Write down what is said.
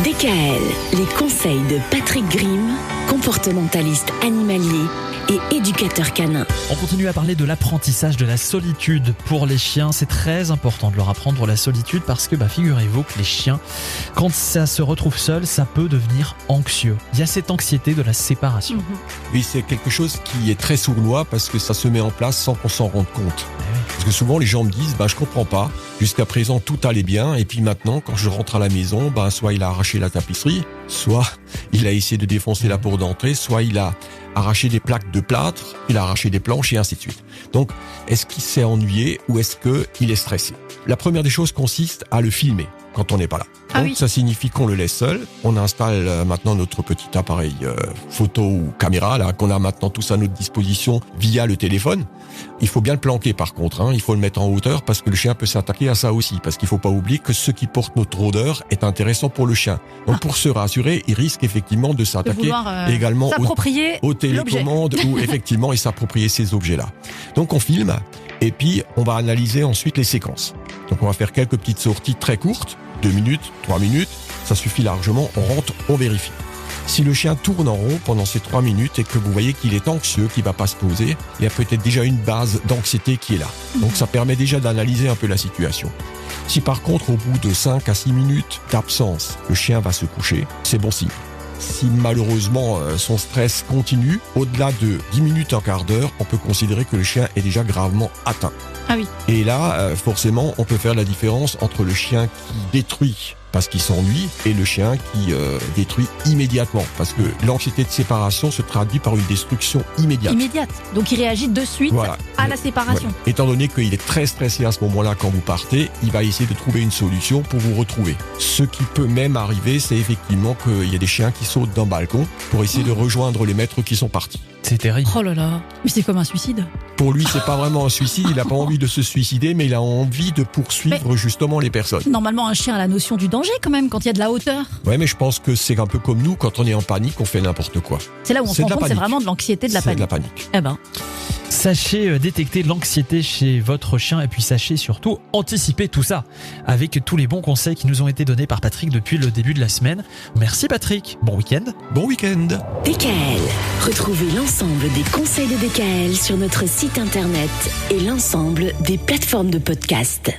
DKL, les conseils de Patrick Grimm, comportementaliste animalier et éducateur canin. On continue à parler de l'apprentissage de la solitude pour les chiens. C'est très important de leur apprendre la solitude parce que figurez-vous que les chiens, quand ça se retrouve seul, ça peut devenir anxieux. Il y a cette anxiété de la séparation. Oui, c'est quelque chose qui est très sournois parce que ça se met en place sans qu'on s'en rende compte. Parce que souvent les gens me disent je comprends pas, jusqu'à présent tout allait bien et puis maintenant quand je rentre à la maison, soit il a arraché la tapisserie, soit il a essayé de défoncer la porte d'entrée, soit il a arraché des plaques de plâtre, il a arraché des planches et ainsi de suite. Donc, est-ce qu'il s'est ennuyé ou est-ce qu'il est stressé ? La première des choses consiste à le filmer quand on n'est pas là. Donc, ça signifie qu'on le laisse seul. On installe maintenant notre petit appareil photo ou caméra là qu'on a maintenant tous à notre disposition via le téléphone. Il faut bien le planquer par contre, il faut le mettre en hauteur parce que le chien peut s'attaquer à ça aussi. Parce qu'il faut pas oublier que ce qui porte notre odeur est intéressant pour le chien. Donc pour se rassurer, il risque effectivement de s'attaquer également au télécommande ou effectivement et s'approprier ces objets-là. Donc on filme et puis on va analyser ensuite les séquences. Donc on va faire quelques petites sorties très courtes, 2 minutes, 3 minutes, ça suffit largement, on rentre, on vérifie. Si le chien tourne en rond pendant ces 3 minutes et que vous voyez qu'il est anxieux, qu'il ne va pas se poser, il y a peut-être déjà une base d'anxiété qui est là. Donc ça permet déjà d'analyser un peu la situation. Si par contre, au bout de 5 à 6 minutes d'absence, le chien va se coucher, c'est bon signe. Si malheureusement son stress continue, au-delà de 10 minutes, un quart d'heure, on peut considérer que le chien est déjà gravement atteint. Ah oui. Et là, forcément, on peut faire la différence entre le chien qui détruit parce qu'il s'ennuie et le chien qui détruit immédiatement. Parce que l'anxiété de séparation se traduit par une destruction immédiate. Donc il réagit de suite à la séparation. Étant donné qu'il est très stressé à ce moment-là quand vous partez, il va essayer de trouver une solution pour vous retrouver. Ce qui peut même arriver, c'est effectivement qu'il y a des chiens qui sautent d'un balcon pour essayer de rejoindre les maîtres qui sont partis. C'est terrible. Oh là là, mais c'est comme un suicide. Pour lui, c'est pas vraiment un suicide, il n'a pas envie de se suicider, mais il a envie de poursuivre justement les personnes. Normalement, un chien a la notion du danger quand même, quand il y a de la hauteur. Ouais, mais je pense que c'est un peu comme nous, quand on est en panique, on fait n'importe quoi. C'est là où on se rend compte, c'est vraiment de l'anxiété, de la panique. Eh ben. Sachez détecter l'anxiété chez votre chien et puis sachez surtout anticiper tout ça avec tous les bons conseils qui nous ont été donnés par Patrick depuis le début de la semaine. Merci Patrick, bon week-end. Bon week-end. DKL, retrouvez l'ensemble des conseils de DKL sur notre site internet et l'ensemble des plateformes de podcast.